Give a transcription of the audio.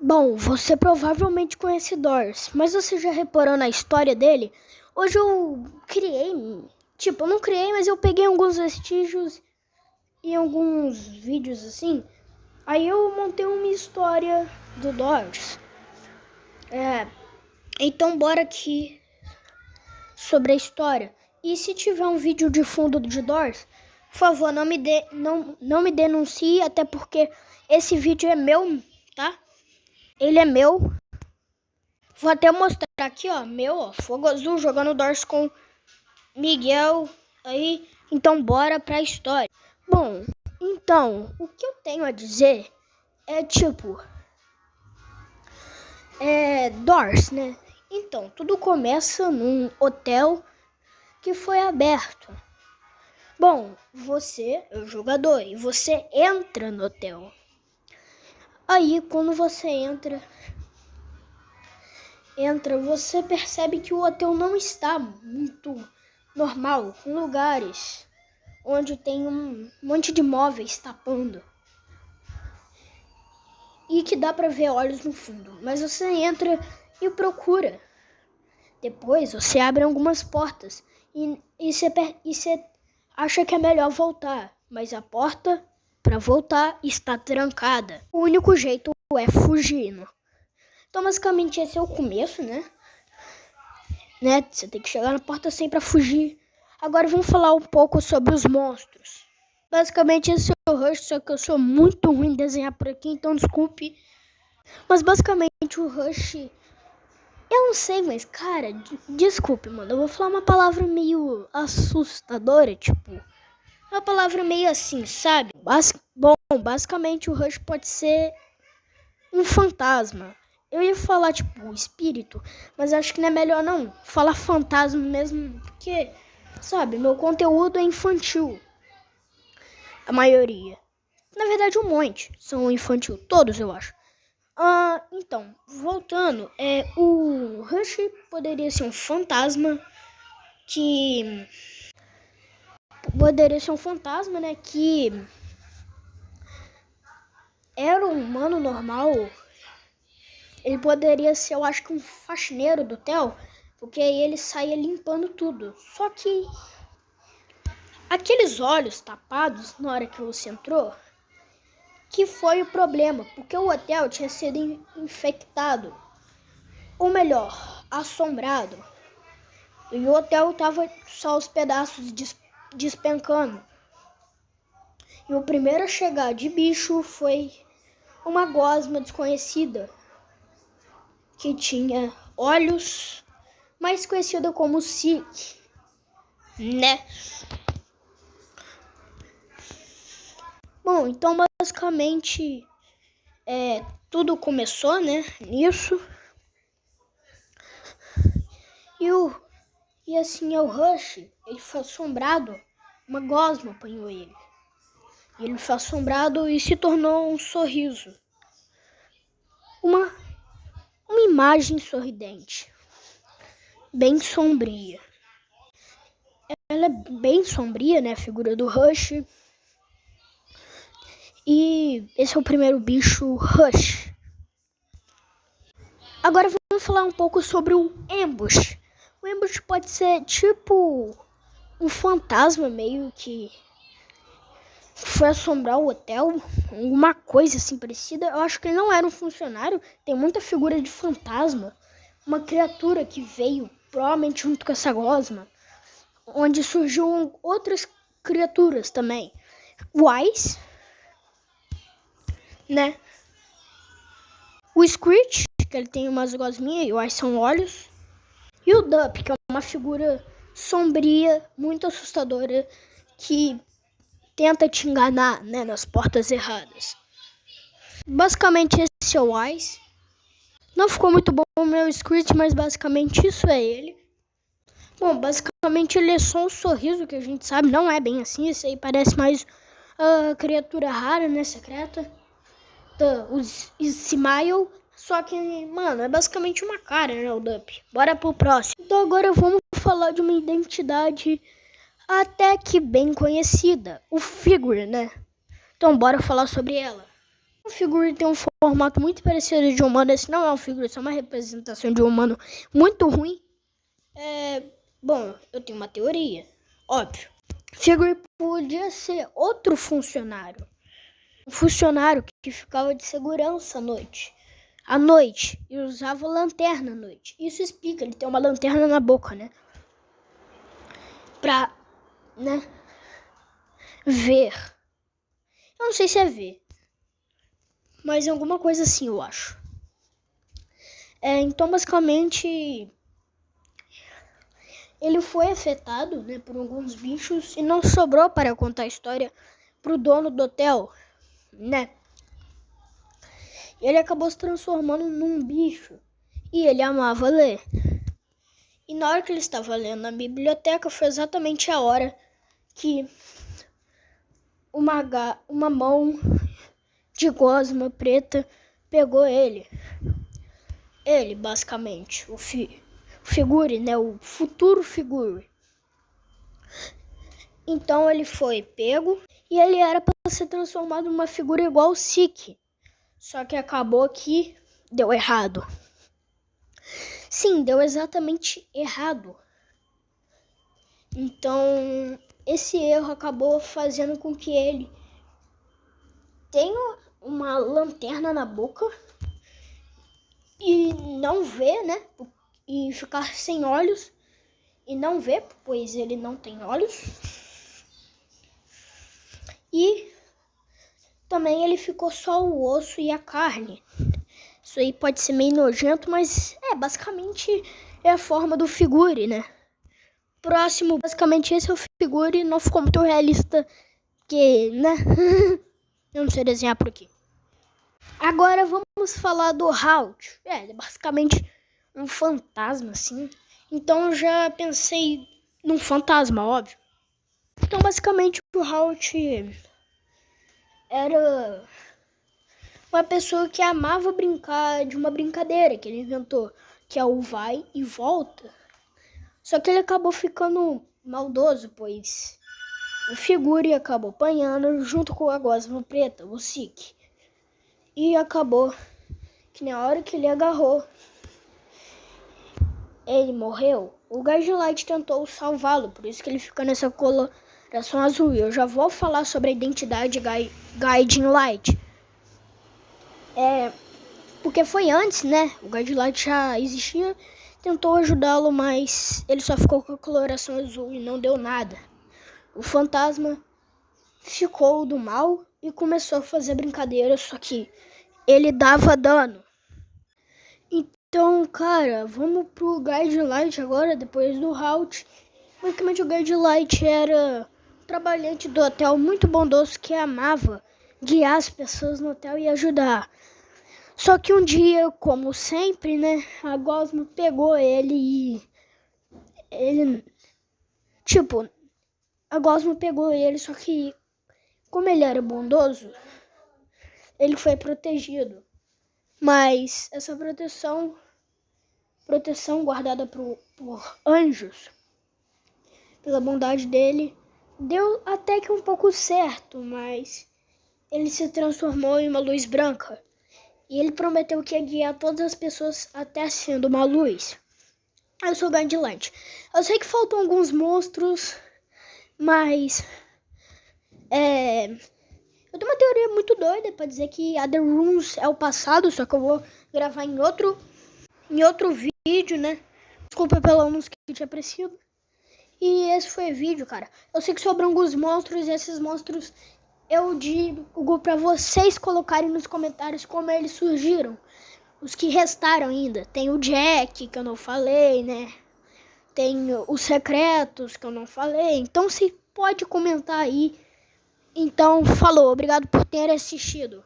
Bom, você provavelmente conhece Doors, mas você já reparou na história dele? Hoje eu criei, eu não criei, mas eu peguei alguns vestígios e alguns vídeos assim. Aí eu montei uma história do Doors. Então bora aqui sobre a história. E se tiver um vídeo de fundo de Doors, por favor, não me denuncie, até porque esse vídeo é meu, tá? Ele é meu. Vou até mostrar aqui, ó, Fogo Azul jogando Doors com Miguel aí. Então bora pra história. Bom, então, o que eu tenho a dizer é Doors, né? Então, tudo começa num hotel que foi aberto. Bom, você é o jogador e você entra no hotel. Aí, quando você entra, você percebe que o hotel não está muito normal, com lugares onde tem um monte de móveis tapando e que dá pra ver olhos no fundo. Mas você entra e procura. Depois você abre algumas portas e você acha que é melhor voltar, mas a porta para voltar está trancada. O único jeito é fugindo. Então basicamente esse é o começo, né? Você tem que chegar na porta 100 para fugir. Agora vamos falar um pouco sobre os monstros. Basicamente esse é o Rush, só que eu sou muito ruim em desenhar por aqui, então desculpe. Mas basicamente o Rush, eu não sei, mas cara, desculpe, mano. Eu vou falar uma palavra meio assustadora, uma palavra meio assim, sabe? Basicamente o Rush pode ser um fantasma. Eu ia falar, espírito, mas acho que não é melhor não falar fantasma mesmo, porque, sabe, meu conteúdo é infantil. A maioria. Na verdade, um monte são infantil. Todos, eu acho. Então, voltando, o Rush poderia ser um fantasma que... Poderia ser um fantasma, né, que era um humano normal. Ele poderia ser, eu acho que um faxineiro do hotel, porque aí ele saía limpando tudo. Só que aqueles olhos tapados na hora que você entrou, que foi o problema, porque o hotel tinha sido infectado, ou melhor, assombrado. E o hotel tava só os pedaços despencando. E o primeiro a chegar de bicho foi uma gosma desconhecida, que tinha olhos, mais conhecida como Sick, né? Bom, então basicamente tudo começou, né, nisso. E assim, o Rush, ele foi assombrado, uma gosma apanhou ele. E ele foi assombrado e se tornou um sorriso. Uma imagem sorridente, bem sombria. Ela é bem sombria, né, a figura do Rush. E esse é o primeiro bicho, Rush. Agora vamos falar um pouco sobre o Ambush. O Ambush pode ser um fantasma meio que foi assombrar o hotel, alguma coisa assim parecida. Eu acho que ele não era um funcionário, tem muita figura de fantasma. Uma criatura que veio provavelmente junto com essa gosma, onde surgiu outras criaturas também. Wise, né? O Screech, que ele tem umas gosminhas e o Wise são olhos. E o Dup, que é uma figura sombria, muito assustadora, que tenta te enganar, né, nas portas erradas. Basicamente esse é o Wise. Não ficou muito bom o meu script, mas basicamente isso é ele. Bom, basicamente ele é só um sorriso, que a gente sabe, não é bem assim. Esse aí parece mais criatura rara, né, secreta. Os Smile. Só que, mano, é basicamente uma cara, né, o Dup. Bora pro próximo. Então agora vamos falar de uma identidade até que bem conhecida. O Figure, né? Então bora falar sobre ela. A figura tem um formato muito parecido de humano. Esse não é uma figura, isso é uma representação de um humano muito ruim. Bom, eu tenho uma teoria, óbvio. Figure podia ser outro funcionário. Um funcionário que ficava de segurança à noite e usava lanterna à noite. Isso explica, ele tem uma lanterna na boca, né? Pra, né, ver. Eu não sei se é ver, mas é alguma coisa assim, eu acho. Então, basicamente, ele foi afetado, né, por alguns bichos e não sobrou para contar a história pro dono do hotel, né? Ele acabou se transformando num bicho e ele amava ler. E na hora que ele estava lendo na biblioteca, foi exatamente a hora que uma mão de gosma preta pegou ele. Ele, basicamente, o Figure, né? O futuro Figure. Então ele foi pego e ele era para ser transformado numa figura igual o Sik. Só que acabou que deu errado. Sim, deu exatamente errado. Então, esse erro acabou fazendo com que ele tenha uma lanterna na boca e não vê, né? E ficar sem olhos e não vê, pois ele não tem olhos. E também ele ficou só o osso e a carne. Isso aí pode ser meio nojento, mas basicamente é a forma do Figure, né? Próximo, basicamente esse é o Figure, não ficou muito realista, que, né? Eu não sei desenhar por aqui. Agora vamos falar do Halt. Ele é basicamente um fantasma, assim. Então eu já pensei num fantasma, óbvio. Então basicamente o Halt era uma pessoa que amava brincar de uma brincadeira que ele inventou, que é o vai e volta. Só que ele acabou ficando maldoso, pois o Figure acabou apanhando junto com a gosma preta, o Sik. E acabou que na hora que ele agarrou, ele morreu. O Guiding Light tentou salvá-lo, por isso que ele fica nessa coloração azul. E eu já vou falar sobre a identidade Guiding Light. Porque foi antes, né? O Guiding Light já existia, tentou ajudá-lo, mas ele só ficou com a coloração azul e não deu nada. O fantasma ficou do mal e começou a fazer brincadeira, só que ele dava dano. Então, cara, vamos pro Guiding Light agora, depois do Halt. Basicamente, o Guiding Light era um trabalhante do hotel muito bondoso que amava guiar as pessoas no hotel e ajudar. Só que um dia, como sempre, né, a gosma pegou ele e a gosma pegou ele, só que como ele era bondoso, ele foi protegido. Mas essa proteção guardada por anjos, pela bondade dele, deu até que um pouco certo, mas ele se transformou em uma luz branca. E ele prometeu que ia guiar todas as pessoas até sendo uma luz. Eu sou o Guiding Light. Eu sei que faltam alguns monstros, mas eu tenho uma teoria muito doida pra dizer que Other Rooms é o passado, só que eu vou gravar em outro vídeo, né? Desculpa pelo anúncio que te aprecio. E esse foi o vídeo, cara. Eu sei que sobram alguns monstros e esses monstros eu digo pra vocês colocarem nos comentários como eles surgiram. Os que restaram ainda. Tem o Jack, que eu não falei, né? Tem os secretos, que eu não falei. Então, você pode comentar aí. Então, falou. Obrigado por ter assistido.